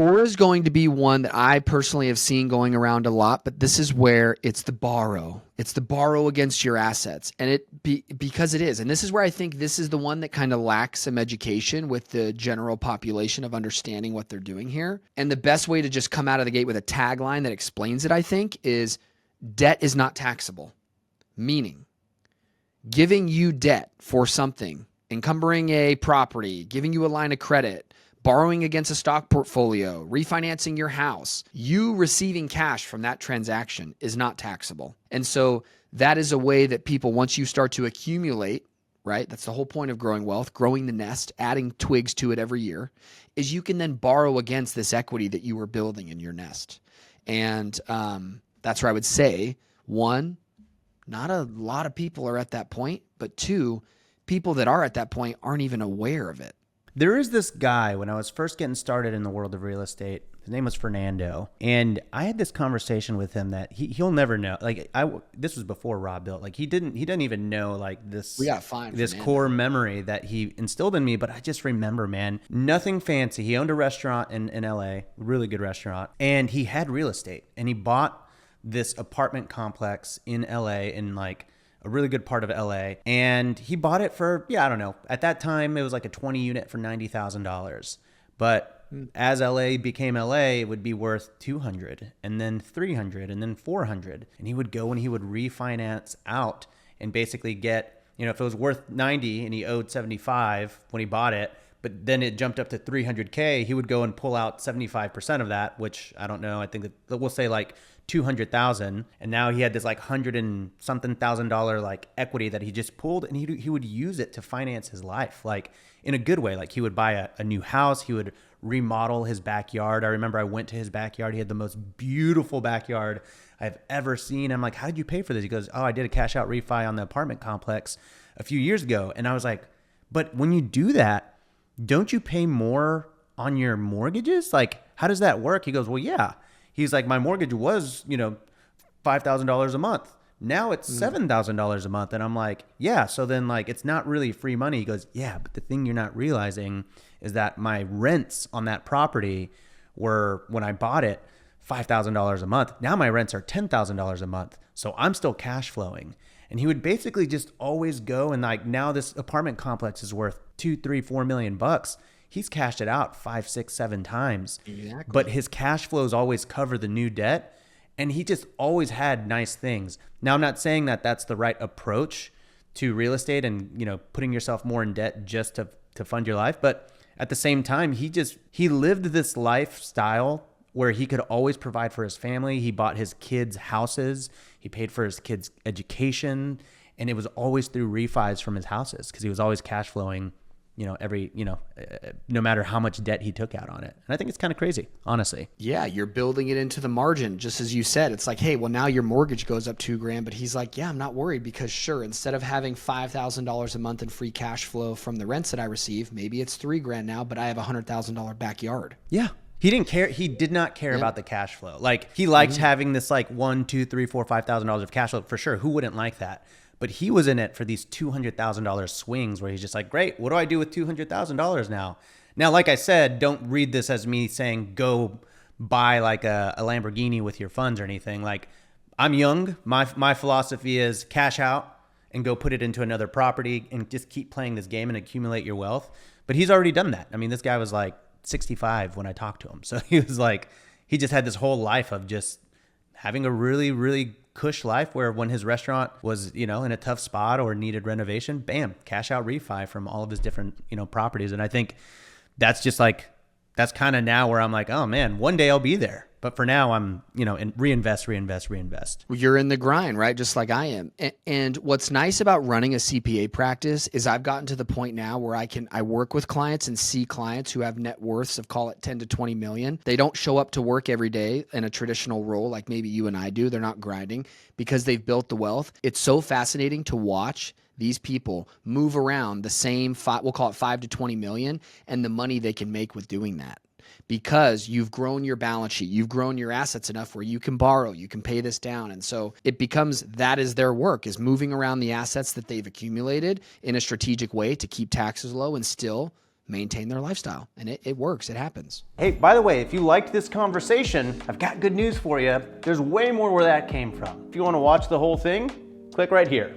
Four is going to be one that I personally have seen going around a lot, but this is where it's the borrow. It's the borrow against your assets. And because it is. And this is where I think this is the one that kind of lacks some education with the general population of understanding what they're doing here. And the best way to just come out of the gate with a tagline that explains it, I think, is debt is not taxable. Meaning, giving you debt for something, encumbering a property, giving you a line of credit, borrowing against a stock portfolio, refinancing your house, you receiving cash from that transaction is not taxable. And so that is a way that people, once you start to accumulate, right? That's the whole point of growing wealth, growing the nest, adding twigs to it every year, is you can then borrow against this equity that you were building in your nest. And that's where I would say, one, not a lot of people are at that point, but two, people that are at that point aren't even aware of it. There is this guy when I was first getting started in the world of real estate. His name was Fernando, and I had this conversation with him that he'll never know. Like this was before Rob built. Like he didn't even know like this. We gotta find this Fernando. Core memory that he instilled in me. But I just remember, man, nothing fancy. He owned a restaurant in LA, really good restaurant, and he had real estate, and he bought this apartment complex in LA in like a really good part of LA. And he bought it for, I don't know. At that time, it was like a 20 unit for $90,000. But as LA became LA, it would be worth 200 and then 300 and then 400. And he would go and he would refinance out and basically get, if it was worth 90 and he owed 75 when he bought it, but then it jumped up to 300K, he would go and pull out 75% of that, which I don't know. I think that we'll say like 200,000. And now he had this like $100 and something thousand like equity that he just pulled, and he would use it to finance his life, like in a good way. Like he would buy a new house. He would remodel his backyard. I remember I went to his backyard. He had the most beautiful backyard I've ever seen. I'm like, how did you pay for this? He goes, oh, I did a cash out refi on the apartment complex a few years ago. And I was like, but when you do that, don't you pay more on your mortgages? Like, how does that work? He goes, well, yeah. He's like, my mortgage was, $5,000 a month. Now it's $7,000 a month. And I'm like, yeah. So then like, it's not really free money. He goes, yeah, but the thing you're not realizing is that my rents on that property were, when I bought it, $5,000 a month. Now my rents are $10,000 a month. So I'm still cash flowing. And he would basically just always go and like, now this apartment complex is worth $2, $3, $4 million. He's cashed it out 5, 6, 7 times. Exactly. But his cash flows always cover the new debt. And he just always had nice things. Now, I'm not saying that that's the right approach to real estate and, putting yourself more in debt just to fund your life. But at the same time, he lived this lifestyle where he could always provide for his family. He bought his kids houses. He paid for his kids' education. And it was always through refis from his houses because he was always cash flowing, no matter how much debt he took out on it. And I think it's kind of crazy, honestly. Yeah, you're building it into the margin, just as you said. It's like, hey, well, now your mortgage goes up $2,000, but he's like, yeah, I'm not worried because sure, instead of having $5,000 a month in free cash flow from the rents that I receive, maybe it's $3,000 now, but I have a $100,000 backyard. Yeah. He didn't care. He did not care about the cash flow. Like he liked having this like $1,000, $2,000, $3,000, $4,000, $5,000 of cash flow for sure. Who wouldn't like that? But he was in it for these $200,000 swings where he's just like, great, what do I do with $200,000 now? Now, like I said, don't read this as me saying go buy like a Lamborghini with your funds or anything. Like I'm young. My philosophy is cash out and go put it into another property and just keep playing this game and accumulate your wealth. But he's already done that. I mean, this guy was like 65 when I talked to him. So he was like, he just had this whole life of just having a really, really cush life where when his restaurant was, in a tough spot or needed renovation, bam, cash out refi from all of his different, properties. And I think that's just like, that's kind of now where I'm like, oh man, one day I'll be there. But for now I'm, reinvest. Well, you're in the grind, right? Just like I am. And what's nice about running a CPA practice is I've gotten to the point now where I work with clients and see clients who have net worths of call it 10 to 20 million. They don't show up to work every day in a traditional role like maybe you and I do. They're not grinding because they've built the wealth. It's so fascinating to watch these people move around the same we'll call it 5 to 20 million and the money they can make with doing that. Because you've grown your balance sheet, you've grown your assets enough where you can borrow, you can pay this down. And so it becomes that is their work, is moving around the assets that they've accumulated in a strategic way to keep taxes low and still maintain their lifestyle. And it works. It happens. Hey, by the way, if you liked this conversation, I've got good news for you. There's way more where that came from. If you want to watch the whole thing, click right here.